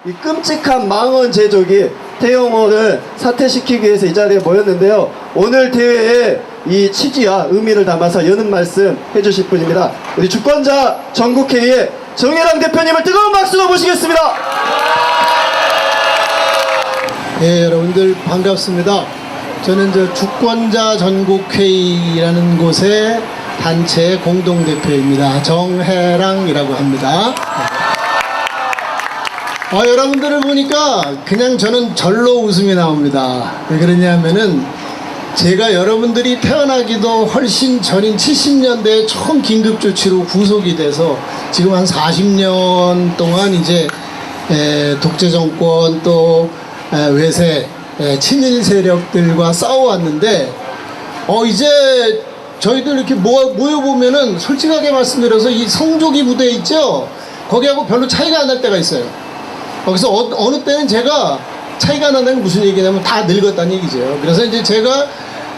이 끔찍한 망언 제조기 태영호를 사퇴시키기 위해서 이 자리에 모였는데요. 오늘 대회의 이 취지와 의미를 담아서 여는 말씀 해주실 분입니다. 우리 주권자 전국회의의 정혜랑 대표님을 뜨거운 박수로 모시겠습니다. 네, 여러분들 반갑습니다. 저는 주권자 전국회의라는 곳의 단체 공동대표입니다. 정혜랑이라고 합니다. 여러분들을 보니까 그냥 저는 절로 웃음이 나옵니다. 왜 그러냐면은 제가 여러분들이 태어나기도 훨씬 전인 70년대에 처음 긴급조치로 구속이 돼서 지금 한 40년 동안 이제 독재정권 또 외세 친일 세력들과 싸워왔는데 이제 저희들 이렇게 모여보면은 솔직하게 말씀드려서 이 성조기 부대 있죠? 거기하고 별로 차이가 안 날 때가 있어요. 그래서 어느 때는 제가 차이가 나는 게 무슨 얘기냐면 다 늙었다는 얘기죠. 그래서 이제 제가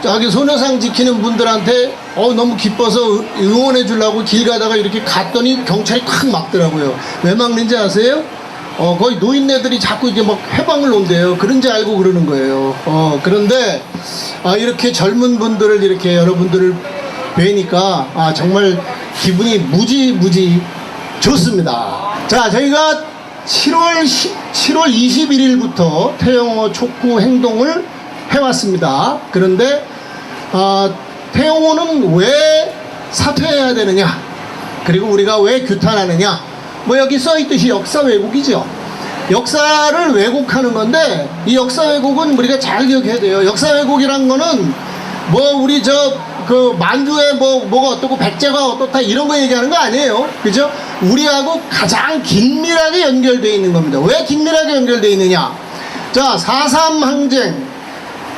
저기 소녀상 지키는 분들한테 너무 기뻐서 응원해 주려고 길 가다가 이렇게 갔더니 경찰이 콱 막더라고요. 왜 막는지 아세요? 거의 노인네들이 자꾸 이제 막 해방을 온대요. 그런지 알고 그러는 거예요. 그런데 이렇게 젊은 분들을 이렇게 여러분들을 뵈니까 정말 기분이 무지 좋습니다. 자, 저희가 7월 21일부터 태영호 촉구 행동을 해왔습니다. 그런데 태영호는 왜 사퇴해야 되느냐, 그리고 우리가 왜 규탄하느냐, 여기 써있듯이 역사 왜곡이죠. 역사를 왜곡하는 건데 이 역사 왜곡은 우리가 잘 기억해야 돼요. 역사 왜곡이란 거는 우리 만주에 뭐가 어떻고 백제가 어떻다 이런 거 얘기하는 거 아니에요. 그죠? 우리하고 가장 긴밀하게 연결되어 있는 겁니다. 왜 긴밀하게 연결되어 있느냐? 자, 4.3 항쟁,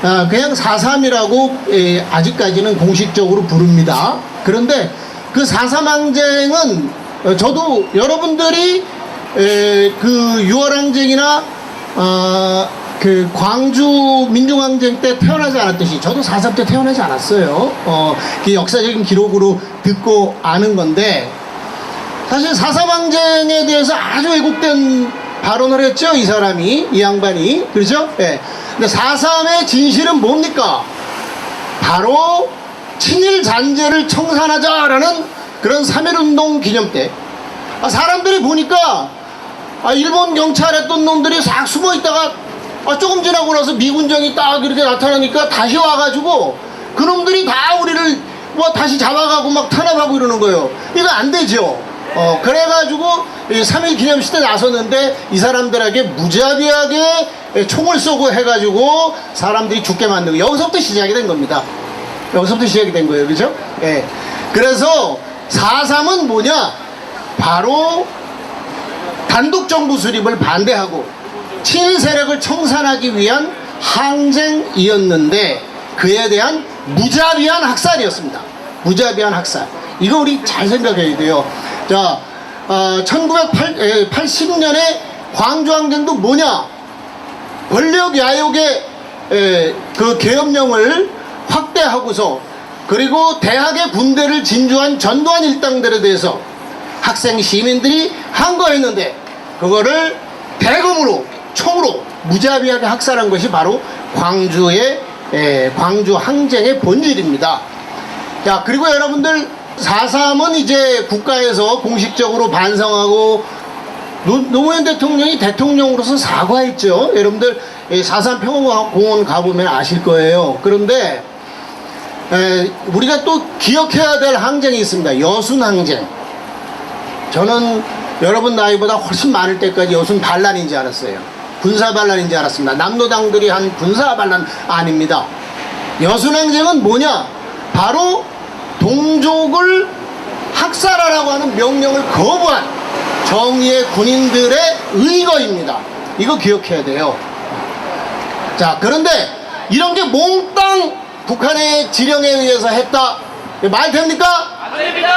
그냥 4.3이라고 아직까지는 공식적으로 부릅니다. 그런데 그 4.3 항쟁은 저도 여러분들이 그 6월 항쟁이나 그 광주 민중항쟁 때 태어나지 않았듯이 저도 4.3 때 태어나지 않았어요. 그 역사적인 기록으로 듣고 아는 건데, 사실 4.3 항쟁에 대해서 아주 왜곡된 발언을 했죠, 이 사람이, 이 양반이. 그렇죠? 예. 근데 4.3의 진실은 뭡니까? 바로 친일 잔재를 청산하자라는 그런 3.1운동 기념 때 사람들이 보니까 일본 경찰에 했던 놈들이 싹 숨어 있다가 조금 지나고 나서 미군정이 딱 이렇게 나타나니까 다시 와가지고 그놈들이 다 우리를 다시 잡아가고 막 탄압하고 이러는 거예요. 이거 안 되죠. 그래가지고 3.1 기념식 때 나섰는데 이 사람들에게 무자비하게 총을 쏘고 해가지고 사람들이 죽게 만들고, 여기서부터 시작이 된 겁니다. 여기서부터 시작이 된 거예요. 그죠? 예. 그래서 4.3은 뭐냐? 바로 단독정부 수립을 반대하고 친일 세력을 청산하기 위한 항쟁이었는데 그에 대한 무자비한 학살이었습니다. 무자비한 학살. 이거 우리 잘 생각해야 돼요. 자, 1980년에 광주항쟁도 뭐냐? 권력 야욕의 그 계엄령을 확대하고서 그리고 대학의 군대를 진주한 전두환 일당들에 대해서 학생 시민들이 항거했는데 그거를 대검으로 총으로 무자비하게 학살한 것이 바로 광주 항쟁의 본질입니다. 자, 그리고 여러분들 4.3은 이제 국가에서 공식적으로 반성하고 노무현 대통령이 대통령으로서 사과했죠. 여러분들 4.3 평화공원 가보면 아실 거예요. 그런데 우리가 또 기억해야 될 항쟁이 있습니다. 여순항쟁. 저는 여러분 나이보다 훨씬 많을 때까지 여순 반란인지 알았어요. 군사 반란인지 알았습니다. 남노당들이 한 군사 반란 아닙니다. 여순항쟁은 뭐냐? 바로 동족을 학살하라고 하는 명령을 거부한 정의의 군인들의 의거입니다. 이거 기억해야 돼요. 자, 그런데 이런 게 몽땅 북한의 지령에 의해서 했다, 말 됩니까? 안 됩니다.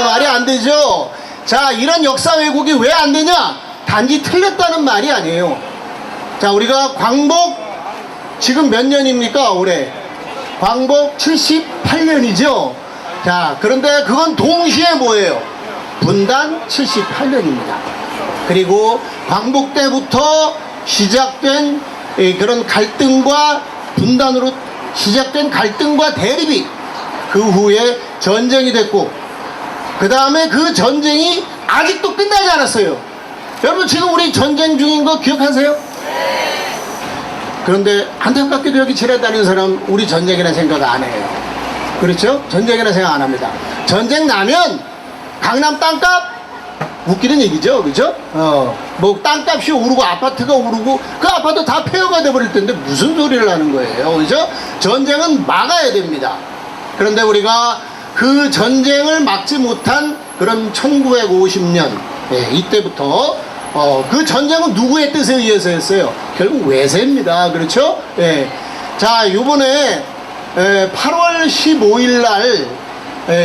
말이 안 되죠. 자, 이런 역사 왜곡이 왜 안 되냐? 단지 틀렸다는 말이 아니에요. 자, 우리가 광복 지금 몇 년입니까? 올해 광복 78년이죠. 자, 그런데 그건 동시에 뭐예요? 분단 78년입니다. 그리고 광복 때부터 시작된 그런 갈등과 분단으로 시작된 갈등과 대립이 그 후에 전쟁이 됐고, 그 다음에 그 전쟁이 아직도 끝나지 않았어요. 여러분 지금 우리 전쟁 중인 거 기억하세요? 그런데 안타깝게도 여기 지나다니는 사람 우리 전쟁이라 생각 안 해요. 그렇죠? 전쟁이라 생각 안 합니다. 전쟁 나면 강남 땅값 웃기는 얘기죠, 그죠? 뭐 땅값이 오르고 아파트가 오르고 그 아파트 다 폐허가 돼버릴 텐데 무슨 소리를 하는 거예요, 그죠? 전쟁은 막아야 됩니다. 그런데 우리가 그 전쟁을 막지 못한 그런 1950년 이때부터 그 전쟁은 누구의 뜻에 의해서 했어요? 결국 외세입니다. 그렇죠? 예. 자, 요번에 8월 15일 날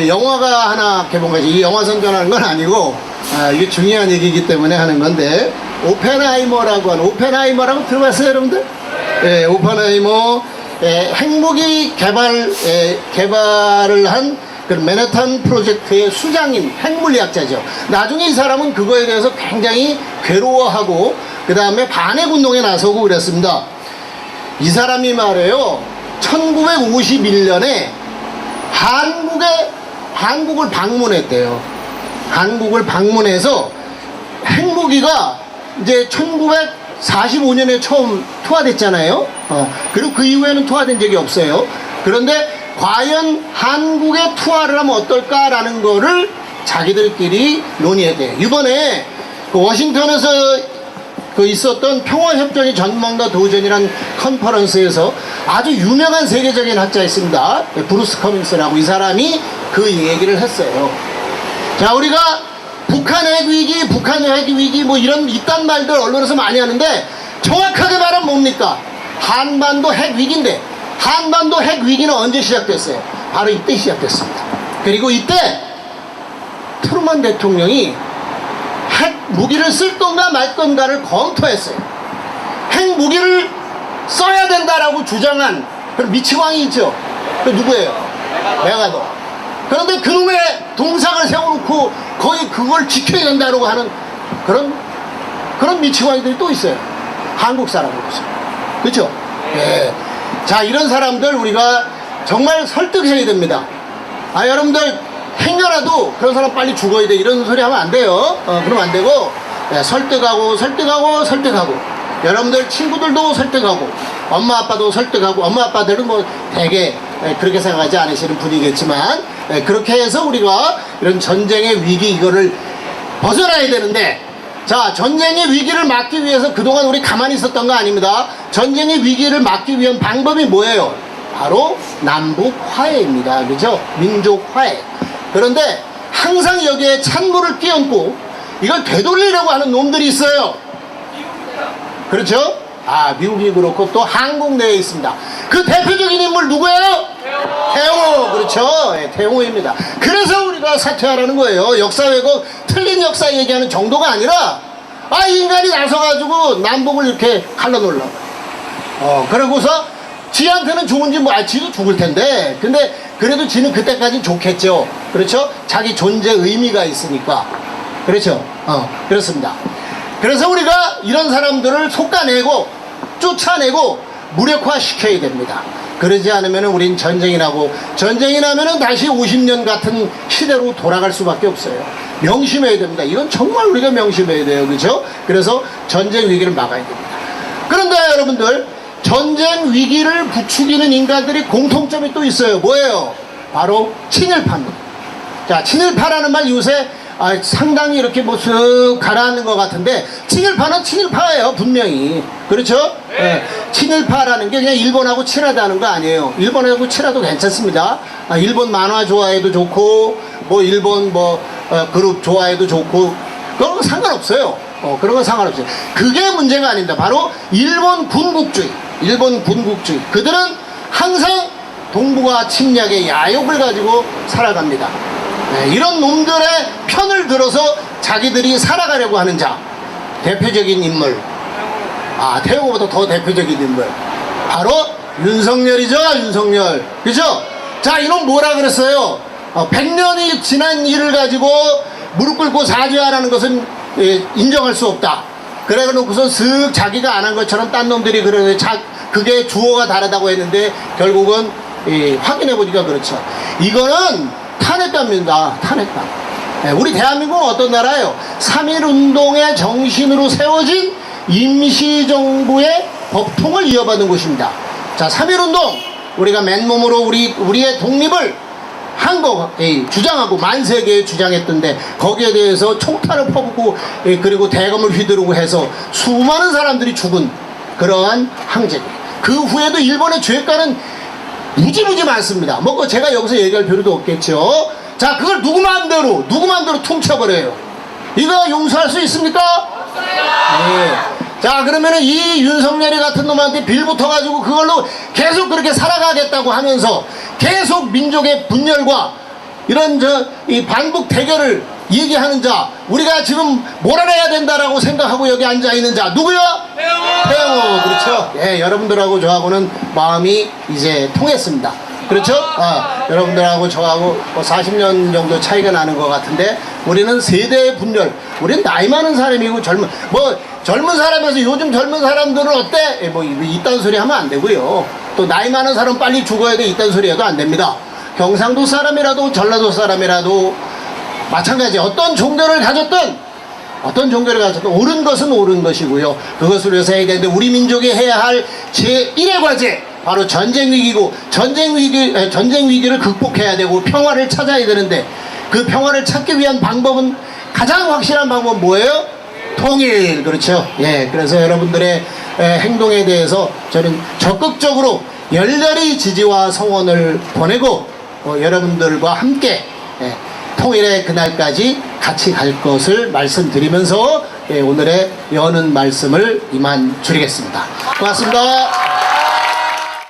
영화가 하나 개봉하지. 이 영화 선전하는 건 아니고 이게 중요한 얘기이기 때문에 하는 건데, 오펜하이머라고 하는, 오펜하이머라고 들어봤어요, 여러분들? 예, 오펜하이머 핵무기 개발을 한 그 맨해튼 프로젝트의 수장인 핵물리학자죠. 나중에 이 사람은 그거에 대해서 굉장히 괴로워하고 그 다음에 반핵 운동에 나서고 그랬습니다. 이 사람이 말해요, 1951년에 한국을 방문했대요. 한국을 방문해서 핵무기가 이제 1945년에 처음 투하됐잖아요. 그리고 그 이후에는 투하된 적이 없어요. 그런데 과연 한국에 투하를 하면 어떨까라는 거를 자기들끼리 논의했대요. 이번에 그 워싱턴에서 그 있었던 평화협정의 전망과 도전이란 컨퍼런스에서 아주 유명한 세계적인 학자 있습니다. 브루스 커밍스라고, 이 사람이 그 얘기를 했어요. 자, 우리가 북한 핵위기, 북한 핵위기 뭐 이딴 말들 언론에서 많이 하는데 정확하게 말하면 뭡니까? 한반도 핵위기인데, 한반도 핵위기는 언제 시작됐어요? 바로 이때 시작됐습니다. 그리고 이때 트루먼 대통령이 핵무기를 쓸 건가 말 건가를 검토했어요. 핵무기를 써야 된다라고 주장한 그런 미치광이 있죠. 그 누구예요? 메가더. 그런데 그놈의 동상을 세워놓고 거의 그걸 지켜야 된다고 하는 그런 미치광이들이 또 있어요. 한국 사람으로서. 그렇죠? 예. 자, 이런 사람들 우리가 정말 설득해야 됩니다. 여러분들 행여라도 그런 사람 빨리 죽어야 돼 이런 소리 하면 안 돼요. 그러면 안 되고, 설득하고 여러분들 친구들도 설득하고 엄마 아빠도 설득하고, 엄마 아빠들은 뭐 되게 그렇게 생각하지 않으시는 분이겠지만 그렇게 해서 우리가 이런 전쟁의 위기 이거를 벗어나야 되는데, 자, 전쟁의 위기를 막기 위해서 그동안 우리 가만히 있었던 거 아닙니다. 전쟁의 위기를 막기 위한 방법이 뭐예요? 바로 남북 화해입니다. 그죠? 민족 화해. 그런데 항상 여기에 찬물을 끼얹고 이걸 되돌리려고 하는 놈들이 있어요. 그렇죠? 미국이 그렇고 또 한국 내에 있습니다. 그 대표적인 인물 누구예요? 태용호. 그렇죠? 태용호입니다. 그래서 우리가 사퇴하라는 거예요. 역사 왜곡, 틀린 역사 얘기하는 정도가 아니라 이 인간이 나서가지고 남북을 이렇게 갈라놓으려고. 그러고서 지한테는 좋은지 지도 죽을 텐데, 근데 그래도 지는 그때까지는 좋겠죠. 그렇죠? 자기 존재 의미가 있으니까. 그렇죠? 그렇습니다. 그래서 우리가 이런 사람들을 솎아내고 쫓아내고 무력화시켜야 됩니다. 그러지 않으면 우린 전쟁이 나면 다시 50년 같은 시대로 돌아갈 수밖에 없어요. 명심해야 됩니다. 이건 정말 우리가 명심해야 돼요. 그렇죠? 그래서 전쟁 위기를 막아야 됩니다. 그런데 여러분들, 전쟁 위기를 부추기는 인간들이 공통점이 또 있어요. 뭐예요? 바로 친일파입니다. 자, 친일파라는 말 요새 상당히 이렇게 뭐 쓱 가라앉는 것 같은데, 친일파는 친일파예요, 분명히. 그렇죠? 네. 친일파라는 게 그냥 일본하고 친하다는 거 아니에요. 일본하고 친해도 괜찮습니다. 일본 만화 좋아해도 좋고, 뭐 일본 그룹 좋아해도 좋고, 그런 건 상관없어요. 그런 건 상관없어요. 그게 문제가 아닙니다. 바로 일본 군국주의. 그들은 항상 동북아 침략의 야욕을 가지고 살아갑니다. 이런 놈들의 편을 들어서 자기들이 살아가려고 하는 자, 대표적인 인물, 태용호보다 더 대표적인 인물, 바로 윤석열이죠. 윤석열. 그죠? 자, 이놈 뭐라 그랬어요? 100년이 지난 일을 가지고 무릎 꿇고 사죄하라는 것은 인정할 수 없다. 그래 놓고서 슥 자기가 안 한 것처럼 딴 놈들이 그러는데 그게 주어가 다르다고 했는데 결국은 확인해 보니까 그렇죠. 이거는 탄핵감입니다. 탄핵감. 우리 대한민국은 어떤 나라예요? 3.1운동의 정신으로 세워진 임시정부의 법통을 이어받은 곳입니다. 자, 3.1운동 우리가 맨몸으로 우리의 독립을 한 거 주장하고 만세계에 주장했던데 거기에 대해서 총탄을 퍼붓고 그리고 대검을 휘두르고 해서 수많은 사람들이 죽은 그러한 항쟁. 그 후에도 일본의 죄가는 무지무지 많습니다. 뭐 제가 여기서 얘기할 필요도 없겠죠. 자, 그걸 누구 마음대로 퉁쳐버려요. 이거 용서할 수 있습니까? 네. 자, 그러면은 이 윤석열이 같은 놈한테 빌붙어가지고 그걸로 계속 그렇게 살아가겠다고 하면서 계속 민족의 분열과 이런 이 반복 대결을 얘기하는 자, 우리가 지금 몰아내야 된다라고 생각하고 여기 앉아있는 자, 누구요? 태영호. 그렇죠? 예, 여러분들하고 저하고는 마음이 이제 통했습니다. 그렇죠? 여러분들하고 저하고 40년 정도 차이가 나는 것 같은데 우리는 세대의 분열, 우리는 나이 많은 사람이고 젊은 사람에서 요즘 젊은 사람들은 어때? 이딴 소리 하면 안 되고요. 또 나이 많은 사람 빨리 죽어야 돼, 이딴 소리 해도 안 됩니다. 경상도 사람이라도 전라도 사람이라도 마찬가지. 어떤 종교를 가졌든 옳은 것은 옳은 것이고요. 그것을 위해서 해야 되는데 우리 민족이 해야 할 제1의 과제, 바로 전쟁 위기고 전쟁 위기를 극복해야 되고 평화를 찾아야 되는데 그 평화를 찾기 위한 방법은 가장 확실한 방법은 뭐예요? 통일. 그렇죠? 예, 그래서 여러분들의 행동에 대해서 저는 적극적으로 열렬히 지지와 성원을 보내고 여러분들과 함께 통일의 그날까지 같이 갈 것을 말씀드리면서 오늘의 여는 말씀을 이만 줄이겠습니다. 고맙습니다.